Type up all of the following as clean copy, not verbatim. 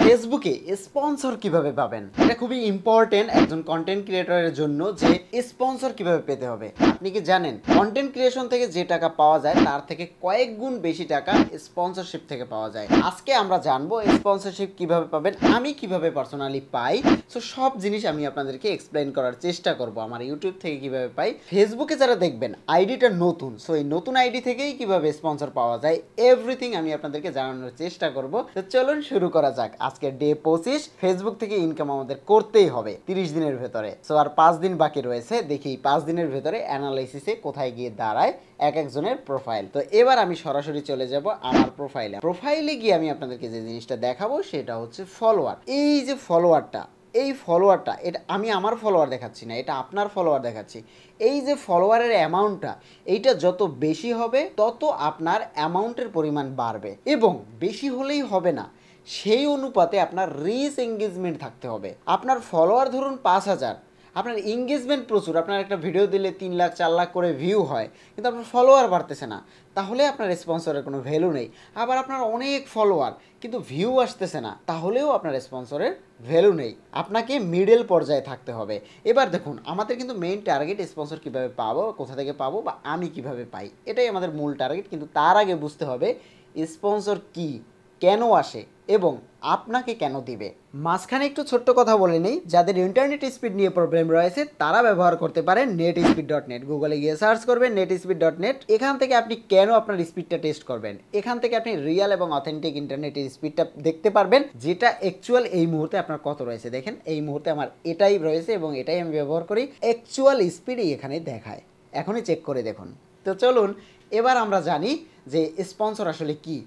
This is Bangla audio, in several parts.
ফেসবুকে স্পন্সর কিভাবে পাবেন, এটা খুবই ইম্পর্টেন্ট একজন কন্টেন্ট ক্রিয়েটরের জন্য যে স্পন্সর কিভাবে পেতে হবে। আপনি কি জানেন কন্টেন্ট ক্রিয়েশন থেকে যে টাকা পাওয়া যায় তার থেকে কয়েক গুণ বেশি টাকা স্পন্সরশিপ থেকে পাওয়া যায়। আজকে আমরা জানবো স্পন্সরশিপ কিভাবে পাবেন, আমি কিভাবে পার্সোনালি পাই। সো সব জিনিস আমি আপনাদেরকে এক্সপ্লেইন করার চেষ্টা করব। আমার ইউটিউব থেকে কিভাবে পাই, ফেসবুকে যারা দেখবেন আইডিটা নতুন, সো এই নতুন আইডি থেকেই কিভাবে স্পন্সর পাওয়া যায়, এভরিথিং আমি আপনাদেরকে জানানোর চেষ্টা করব। তো চলুন শুরু করা যাক। আজকে ডে 25, ফেসবুক থেকে ইনকাম আমাদের করতেই হবে 30 দিনের ভেতরে। সো আর 5 দিন বাকি রয়েছে, দেখি 5 দিনের ভেতরে অ্যানালাইসিসে কোথায় গিয়ে দাঁড়ায় এক একজনের প্রোফাইল। তো এবার আমি সরাসরি চলে যাব আমার প্রোফাইলে গিয়ে আমি আপনাদেরকে যে জিনিসটা দেখাবো সেটা হচ্ছে ফলোয়ার। এই যে ফলোয়ারটা এটা আমি আমার ফলোয়ার দেখাচ্ছি না, এটা আপনার ফলোয়ার দেখাচ্ছি। এই যে ফলোয়ারের অ্যামাউন্টটা, এইটা যত বেশি হবে তত আপনার অ্যামাউন্টের পরিমাণ বাড়বে, এবং বেশি হলেই হবে না, সেই অনুপাতে আপনার রিচ এঙ্গেজমেন্ট থাকতে হবে। আপনার ফলোয়ার ধরুন 5,000, আপনার এঙ্গেজমেন্ট প্রচুর, আপনার একটা ভিডিও দিলে 3 লাখ 4 লাখ করে ভিউ হয়, কিন্তু আপনার ফলোয়ার বাড়তেছে না, তাহলে আপনার স্পন্সরের কোনো ভ্যালু নেই। আবার আপনার অনেক ফলোয়ার কিন্তু ভিউ আসতেছে না, তাহলেও আপনার স্পন্সরের ভ্যালু নেই। আপনাকে মিডল পর্যায়ে থাকতে হবে। এবার দেখুন, আমাদের কিন্তু মেইন টার্গেট স্পন্সর কীভাবে পাবো, কোথা থেকে পাবো, বা আমি কিভাবে পাই, এটাই আমাদের মূল টার্গেট। কিন্তু তার আগে বুঝতে হবে স্পন্সর কি, কেন আসে এবং আপনাকে কেন দিবে। মাঝখানে একটু ছোট্ট কথা বলে নেই, যাদের ইন্টারনেট স্পিড নিয়ে প্রবলেম রয়েছে তারা ব্যবহার করতে পারেন netspeed.net। গুগলে গিয়ে সার্চ করবেন netspeed.net। এখান থেকে আপনি কেন আপনার স্পিডটা টেস্ট করবেন, এখান থেকে আপনি রিয়েল এবং অথেন্টিক ইন্টারনেটের স্পিডটা দেখতে পারবেন, যেটা অ্যাকচুয়াল এই মুহূর্তে আপনার কত রয়েছে। দেখেন এই মুহূর্তে আমার এটাই রয়েছে এবং এটাই আমি ব্যবহার করি, অ্যাকচুয়াল স্পিডই এখানে দেখায়। এখনই চেক করে দেখুন। তো চলুন এবার আমরা জানি যে স্পন্সর আসলে কি।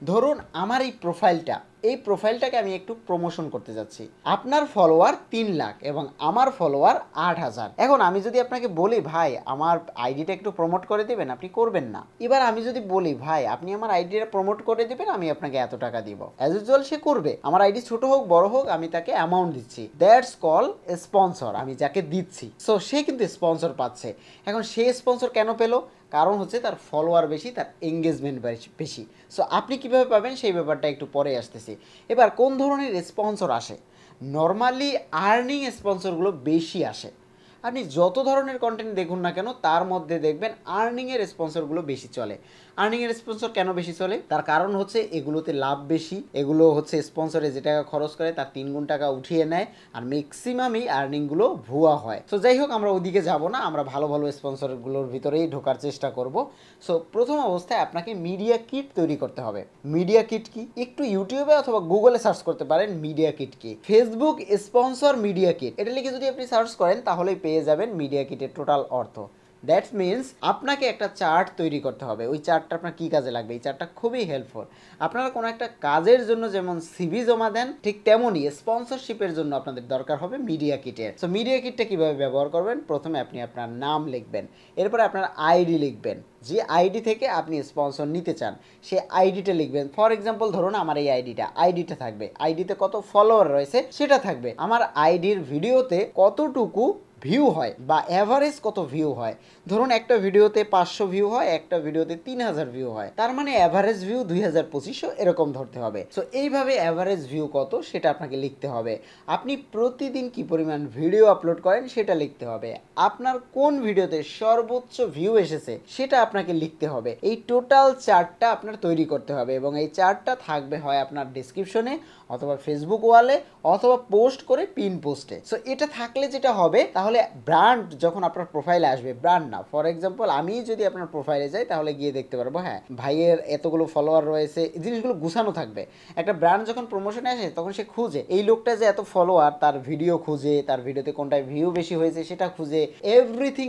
ধরুন আমার এই প্রোফাইলটাকে আমি একটু প্রমোশন করতে যাচ্ছি। আপনার ফলোয়ার 3 লাখ এবং আমার ফলোয়ার 8,000। এখন আমি যদি আপনাকে বলি ভাই আমার আইডিটা একটু প্রমোট করে দেবেন, আপনি করবেন না। এবার আমি যদি বলি ভাই আপনি আমার আইডিটা প্রমোট করে দেবেন, আমি আপনাকে এত টাকা দিব, অ্যাজ ইউজুয়াল সে করবে। আমার আইডি ছোট হোক বড় হোক, আমি তাকে অ্যামাউন্ট দিচ্ছি, দ্যাটস কল স্পন্সর। আমি যাকে দিচ্ছি সো সে কিন্তু স্পন্সর পাচ্ছে। এখন সে স্পন্সর কেন পেলো? কারণ হচ্ছে তার ফলোয়ার বেশি, তার এঙ্গেজমেন্ট বেশি। সো আপনি কীভাবে পাবেন সেই ব্যাপারটা একটু পরে আসতেছি। এবার কোন ধরনের স্পন্সর আসে? নর্মালি আর্নিং স্পন্সরগুলো বেশি আসে। আপনি যত ধরনের কন্টেন্ট দেখুন না কেন তার মধ্যে দেখবেন আর্নিংয়ের স্পন্সরগুলো বেশি চলে। আর্নিংয়ের স্পন্সর কেন বেশি চলে? তার কারণ হচ্ছে এগুলোতে লাভ বেশি। এগুলো হচ্ছে স্পন্সরে যে টাকা খরচ করে তার 3 গুণ টাকা উঠিয়ে নেয়, আর ম্যাক্সিমামই আর্নিংগুলো ভুয়া হয়। সো যাই হোক, আমরা ওদিকে যাব না, আমরা ভালো ভালো স্পন্সরগুলোর ভিতরেই ঢোকার চেষ্টা করব। সো প্রথম অবস্থায় আপনাকে মিডিয়া কিট তৈরি করতে হবে। মিডিয়া কিট কি? একটু ইউটিউবে অথবা গুগলে সার্চ করতে পারেন মিডিয়া কিট কি। ফেসবুক স্পন্সর মিডিয়া কিট এটা লিখে যদি আপনি সার্চ করেন তাহলেই পেয়ে যাবেন মিডিয়া কিটের টোটাল অর্থ। দ্যাটস মিনস আপনাকে একটা চার্ট তৈরি করতে হবে। ওই চার্টটা আপনার কী কাজে লাগবে? এই চার্টটা খুবই হেল্পফুল। আপনারা কোনো একটা কাজের জন্য যেমন সিভি জমা দেন, ঠিক তেমনই স্পন্সরশিপের জন্য আপনাদের দরকার হবে মিডিয়া কিটের। সো মিডিয়া কিটটা কীভাবে ব্যবহার করবেন? প্রথমে আপনি আপনার নাম লিখবেন, এরপরে আপনার আইডি লিখবেন, যে আইডি থেকে আপনি স্পন্সর নিতে চান সেই আইডিটা লিখবেন। ফর এক্সাম্পল ধরুন আমার এই আইডিটা থাকবে, আইডিতে কত ফলোয়ার রয়েছে সেটা থাকবে, আমার আইডির ভিডিওতে কতটুকু ভিউ হয় বা অ্যাভারেজ কত ভিউ হয়। ধরুন একটা ভিডিওতে 500 ভিউ হয়, একটা ভিডিওতে 3000 ভিউ হয়, তার মানে অ্যাভারেজ ভিউ 2000-2500 এরকম ধরতে হবে। সো এইভাবে অ্যাভারেজ ভিউ কত সেটা আপনাকে লিখতে হবে। আপনি প্রতিদিন কি পরিমাণ ভিডিও আপলোড করেন সেটা লিখতে হবে। আপনার কোন ভিডিওতে সর্বোচ্চ ভিউ এসেছে সেটা আপনাকে লিখতে হবে। এই টোটাল চার্টটা আপনার তৈরি করতে হবে এবং এই চার্টটা থাকবে হয় আপনার ডেসক্রিপশনে অথবা ফেসবুক ওয়ালে অথবা পোস্ট করে পিন পোস্টে। সো এটা থাকলে যেটা হবে, তাহলে ব্র্যান্ড যখন আপনার প্রোফাইলে আসবে, ব্র্যান্ড না, ফর এক্সাম্পল আমি যদি আপনার প্রোফাইলে যাই তাহলে গিয়ে দেখতে পারবো হ্যাঁ ভাইয়ের এতগুলো ফলোয়ার রয়েছে, জিনিসগুলো গুছানো থাকবে। একটা ব্র্যান্ড যখন প্রমোশনে আসে তখন সে খুঁজে এই লোকটা যে এত ফলোয়ার, তার ভিডিও খুঁজে, তার ভিডিওতে কোনটায় ভিউ বেশি হয়েছে সেটা খুঁজে, এভরিথিং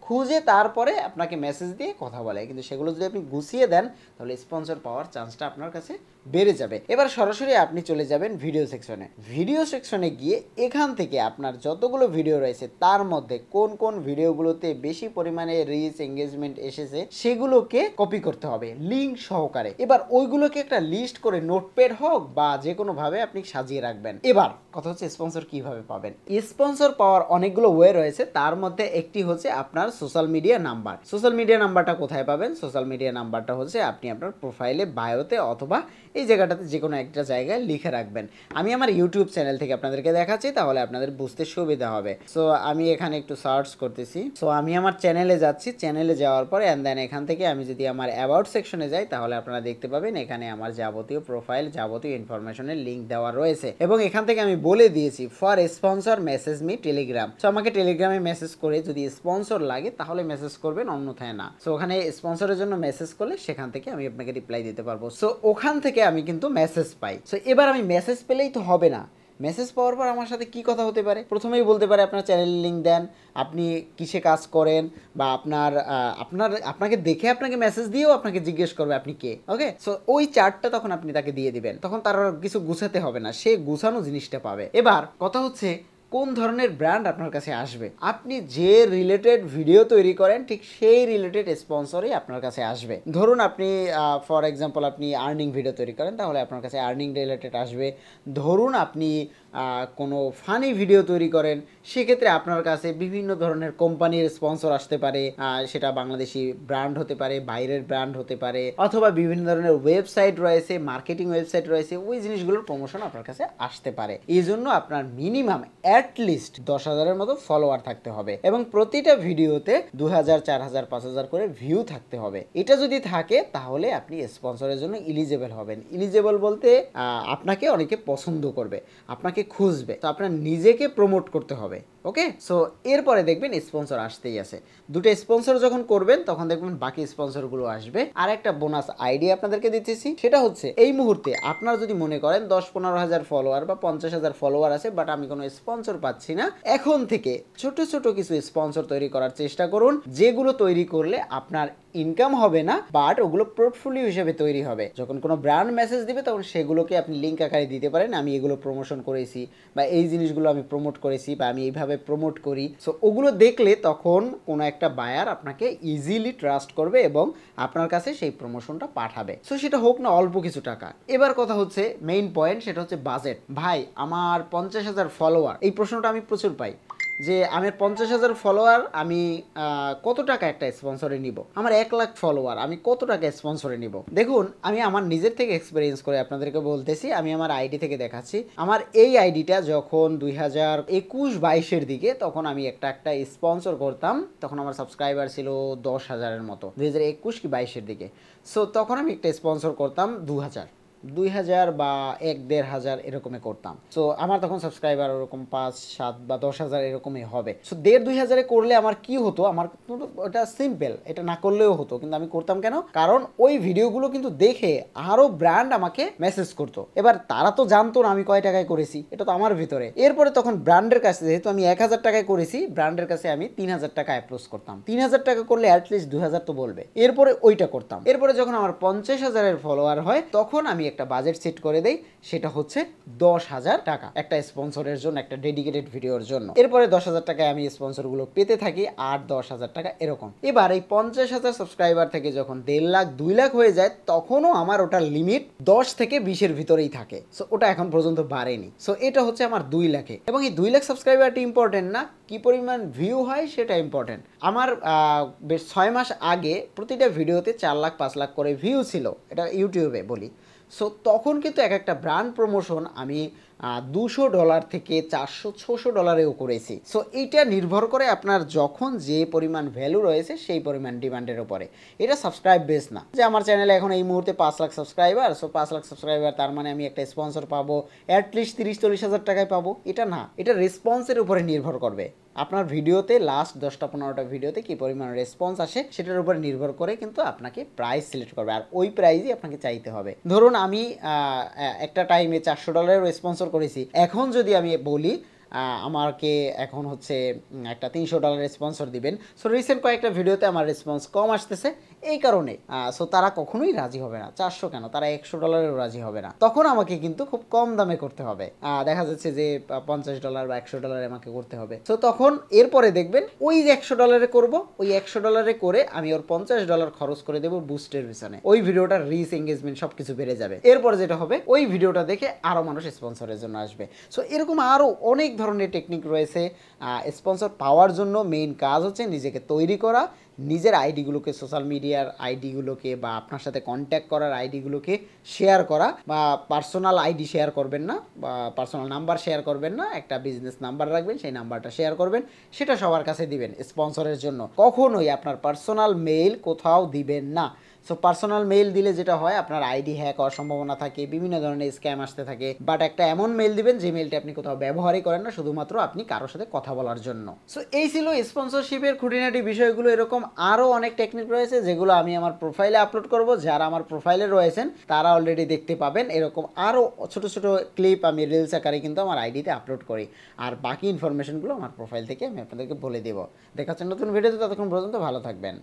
খুঁজে তারপরে আপনাকে মেসেজ দিয়ে কথা বলে। কিন্তু সেগুলো যদি আপনি গুছিয়ে দেন তাহলে স্পন্সর পাওয়ার চান্সটা আপনার কাছে বেড়ে যাবে। এবার সরাসরি আপনি চলে যাবেন ভিডিও সেকশনে গিয়ে এখান থেকে আপনার যতগুলো ভিডিও রয়েছে তার মধ্যে কোন কোন ভিডিওগুলোতে বেশি পরিমাণে রিচ এঙ্গেজমেন্ট এসেছে সেগুলোকে কপি করতে হবে লিঙ্ক সহকারে। এবার ওইগুলোকে একটা লিস্ট করে নোটপ্যাড হোক বা যে কোনো ভাবে আপনি সাজিয়ে রাখবেন। এবার কথা হচ্ছে স্পন্সর কিভাবে পাবেন। স্পন্সর পাওয়ার অনেকগুলো ওয়ে রয়েছে, তার মধ্যে একটি হচ্ছে আপনার সোশ্যাল মিডিয়া নাম্বারটা কোথায় পাবেন? সোশ্যাল মিডিয়া নাম্বারটা হচ্ছে আপনি আপনার প্রোফাইলে বায়োতে অথবা এই জায়গাটাতে যে কোনো একটা জায়গায় লিখে রাখবেন। আমি আমার ইউটিউব চ্যানেল থেকে আপনাদেরকে দেখাচ্ছি, তাহলে আপনাদের বুঝতে সুবিধা হবে। সো আমি এখানে একটু সার্চ করতেছি। সো আমি আমার চ্যানেলে যাচ্ছি, চ্যানেলে যাওয়ার পরে অ্যান্ড দেন এখান থেকে আমি যদি আমার অ্যাবাউট সেকশনে যাই, তাহলে আপনারা দেখতে পাবেন এখানে আমার যাবতীয় প্রোফাইল, যাবতীয় ইনফরমেশনের লিঙ্ক দেওয়া রয়েছে এবং এখান থেকে আমি বলে দিয়েছি for sponsor message me Telegram. So আমাকে টেলিগ্রামে মেসেজ করে যদি স্পন্সর লাগে তাহলে মেসেজ করবেন, অন্যথায় না। সো ওখানে স্পন্সরের জন্য মেসেজ করলে সেখান থেকে আমি আপনাকে রিপ্লাই দিতে পারবো। সো ওখান থেকে আমি কিন্তু মেসেজ পাই। সো এবার আমি মেসেজ পেলেই তো হবে না, মেসেজ পাওয়ার পর আমার সাথে কি কথা হতে পারে? প্রথমেই বলতে পারে আপনার চ্যানেলের লিঙ্ক দেন, আপনি কিসে কাজ করেন, বা আপনাকে দেখে আপনাকে মেসেজ দিয়েও আপনাকে জিজ্ঞেস করবে আপনি কে। ওকে, সো ওই চার্টটা তখন আপনি তাকে দিয়ে দিবেন, তখন তার কিছু গুছাতে হবে না, সে গুছানো জিনিসটা পাবে। এবার কথা হচ্ছে কোন ধরনের ব্র্যান্ড আপনার কাছে আসবে। আপনি যে রিলেটেড ভিডিও তৈরি করেন ঠিক সেই রিলেটেড স্পন্সরই আপনার কাছে আসবে। ধরুন আপনি ফর এক্সাম্পল আপনি আর্নিং ভিডিও তৈরি করেন, তাহলে আপনার কাছে আর্নিং রিলেটেড আসবে। ধরুন আপনি কোনো ফানি ভিডিও তৈরি করেন, সেক্ষেত্রে আপনার কাছে বিভিন্ন ধরনের কোম্পানির স্পন্সর আসতে পারে। সেটা বাংলাদেশি ব্র্যান্ড হতে পারে, বাইরের ব্র্যান্ড হতে পারে, অথবা বিভিন্ন ধরনের ওয়েবসাইট রয়েছে, মার্কেটিং ওয়েবসাইট রয়েছে, ওই জিনিসগুলোর প্রমোশন আপনার কাছে আসতে পারে। এই জন্য আপনার মিনিমাম অ্যাটলিস্ট 10,000-এর মতো ফলোয়ার থাকতে হবে এবং প্রতিটা ভিডিওতে 2,000, 4,000, 5,000 করে ভিউ থাকতে হবে। এটা যদি থাকে তাহলে আপনি স্পন্সরের জন্য ইলিজেবল হবেন। ইলিজেবল বলতে আপনাকে অনেকে পছন্দ করবে, আপনাকে খুঁজবে, তো আপনার নিজেকে প্রমোট করতে হবে। ওকে, সো এরপরে দেখবেন স্পন্সর আসতেই আছে। দুটো স্পন্সর যখন করবেন তখন দেখবেন বাকি স্পন্সরগুলো আসবে। আর একটা বোনাস আইডিয়া আপনাদেরকে দিতেছি, সেটা হচ্ছে এই মুহূর্তে আপনারা যদি মনে করেন 10-15 হাজার ফলোয়ার বা 50,000 ফলোয়ার আছে, বাট আমি কোনো স্পন্সর পাচ্ছি না, এখন থেকে ছোট ছোট কিছু স্পন্সর তৈরি করার চেষ্টা করুন, যেগুলো তৈরি করলে আপনার ইনকাম হবে না, বাট ওগুলো পোর্টফোলিও হিসেবে তৈরি হবে। যখন কোনো ব্র্যান্ড মেসেজ দিবে তখন সেগুলোকে আপনি লিঙ্ক আকারে দিতে পারেন, আমি এগুলো প্রমোশন করেছি বা এই জিনিসগুলো আমি প্রমোট করেছি বা আমি এইভাবে প্রমোট করি। সো ওগুলো দেখলে তখন কোনো একটা বায়ার আপনাকে ইজিলি ট্রাস্ট করবে এবং আপনার কাছে সেই প্রমোশনটা পাঠাবে। সো সেটা হোক না অল্প কিছু টাকা। এবার কথা হচ্ছে মেইন পয়েন্ট, সেটা হচ্ছে বাজেট। ভাই আমার 50,000 ফলোয়ার, এই প্রশ্নটা আমি প্রচুর পাই যে আমার 50,000 ফলোয়ার, আমি কত টাকা একটা স্পন্সরে নিব? আমার 1 লাখ ফলোয়ার, আমি কত টাকা স্পন্সরে নিব? দেখুন, আমি আমার নিজের থেকে এক্সপিরিয়েন্স করে আপনাদেরকে বলতেছি, আমি আমার আইডি থেকে দেখাচ্ছি। আমার এই আইডিটা যখন 2021-22-এর দিকে, তখন আমি একটা স্পন্সর করতাম, তখন আমার সাবস্ক্রাইবার ছিল 10,000-এর মতো, 2021 কি 22-এর দিকে। সো তখন আমি একটা স্পন্সর করতাম 2,000 বা 1-1.5 হাজার এরকমে করতাম। সো আমার তখন সাবস্ক্রাইবার ওরকম 5-7 বা 10,000 এরকমই হবে। সো 1,500-2,000-এ করলে আমার কি হতো, আমার ওটা সিম্পল, এটা না করলেও হতো, কিন্তু আমি করতাম কেন? কারণ ওই ভিডিওগুলো কিন্তু দেখে আরও ব্র্যান্ড আমাকে মেসেজ করতো। এবার তারা তো জানতো না আমি কয় টাকায় করেছি, এটা তো আমার ভিতরে। এরপরে তখন ব্র্যান্ডের কাছে, যেহেতু আমি 1,000 টাকায় করেছি, ব্র্যান্ডের কাছে আমি 3,000 টাকা অ্যাপ্রোচ করতাম। 3,000 টাকা করলে অ্যাটলিস্ট 2,000 তো বলবে। এরপরে ওইটা করতাম। এরপরে যখন আমার 50,000-এর ফলোয়ার হয়, তখন আমি একটা বাজেট সেট করে দেই, সেটা হচ্ছে 10,000 টাকা একটা স্পন্সরের জন্য, একটা ডেডিকেটেড ভিডিওর জন্য। এরপরে 10,000 টাকায় আমি স্পন্সরগুলো পেতে থাকি, আর 10,000 টাকা এরকম। এবার এই 50,000 সাবস্ক্রাইবার থেকে যখন 1.5 লাখ 2 লাখ হয়ে যায়, তখনও আমার ওটার লিমিট 10 থেকে 20-এর ভিতরেই থাকে। সো ওটা এখন পর্যন্ত বাড়েনি। সো এটা হচ্ছে আমার 2 লাখে। এবং এই 2 লাখ সাবস্ক্রাইবারটি ইম্পর্টেন্ট না, কি পরিমাণ ভিউ হয় সেটা ইম্পর্টেন্ট। আমার বেশ 6 মাস আগে প্রতিটা ভিডিওতে 4 লাখ 5 লাখ করে ভিউ ছিল, এটা ইউটিউবে বলি। সো তখন কিন্তু একটা ব্র্যান্ড প্রমোশন আমি $200 থেকে $400-600-এও করেছি। সো এইটা নির্ভর করে আপনার যখন যে পরিমাণ ভ্যালু রয়েছে সেই পরিমাণ ডিমান্ডের উপরে। এটা সাবস্ক্রাইব বেস না যে আমার চ্যানেলে এখন এই মুহূর্তে 5 lakh subscriber, so 5 lakh subscriber তার মানে আমি একটা স্পন্সর পাবো অ্যাটলিস্ট 30-40 হাজার টাকায় পাবো, এটা না। এটা রেসপন্সের উপরে নির্ভর করবে। আপনার ভিডিওতে লাস্ট 10-15টা ভিডিওতে কি পরিমাণ রেসপন্স আসে সেটার উপর নির্ভর করে কিন্তু আপনাকে প্রাইস সিলেক্ট করবে, আর ওই প্রাইসই আপনাকে চাইতে হবে। ধরুন আমি একটা টাইমে $400 স্পন্সর করেছি, এখন যদি আমি বলি আমাকে এখন হচ্ছে একটা $300 স্পন্সর দিবেন, সো রিসেন্ট কয়েকটা ভিডিওতে আমার রেসপন্স কম আসতেছে, এই কারণে সো তারা কখনোই রাজি হবে না। 400 কেন, তারা $100-এও রাজি হবে না। তখন আমাকে কিন্তু খুব কম দামে করতে হবে, দেখা যাচ্ছে যে $50 বা $100 আমাকে করতে হবে। সো তখন এরপরে দেখবেন ওই $100 করবো, ওই $100 করে আমি ওর $50 খরচ করে দেবো বুস্টের পিছনে, ওই ভিডিওটার রিচ, এঙ্গেজমেন্ট সবকিছু বেড়ে যাবে। এরপরে যেটা হবে, ওই ভিডিওটা দেখে আরও মানুষ স্পন্সরের জন্য আসবে। সো এরকম আরও অনেক ধরনের টেকনিক রয়েছে। স্পন্সর পাওয়ার জন্য মেইন কাজ হচ্ছে নিজেকে তৈরি করা, নিজের আইডিগুলোকে, সোশ্যাল মিডিয়ার আইডিগুলোকে বা আপনার সাথে কন্ট্যাক্ট করার আইডিগুলোকে শেয়ার করা, বা পার্সোনাল আইডি শেয়ার করবেন না বা পার্সোনাল নাম্বার শেয়ার করবেন না, একটা বিজনেস নাম্বার রাখবেন, সেই নাম্বারটা শেয়ার করবেন, সেটা সবার কাছে দিবেন স্পন্সরের জন্য। কখনোই আপনার পার্সোনাল মেইল কোথাও দিবেন না। সো পার্সোনাল মেইল দিলে যেটা হয়, আপনার আইডি হ্যাক হওয়ার সম্ভাবনা থাকে, বিভিন্ন ধরনের স্ক্যাম আসতে থাকে। বাট একটা এমন মেইল দিবেন যে মেইলটা আপনি কোথাও ব্যবহারই করেন না, শুধুমাত্র আপনি কারোর সাথে কথা বলার জন্য। সো এই ছিল স্পন্সরশিপের খুঁটিনাটি বিষয়গুলো। এরকম আরও অনেক টেকনিক রয়েছে যেগুলো আমি আমার প্রোফাইলে আপলোড করব। যারা আমার প্রোফাইলে রয়েছেন তারা অলরেডি দেখতে পাবেন। এরকম আরও ছোট ছোট ক্লিপ আমি রিলস আকারে কিন্তু আমার আইডিতে আপলোড করি। আর বাকি ইনফরমেশনগুলো আমার প্রোফাইল থেকে আমি আপনাদেরকে বলে দেবো। দেখাচ্ছেন নতুন ভিডিওতে, ততক্ষণ পর্যন্ত ভালো থাকবেন।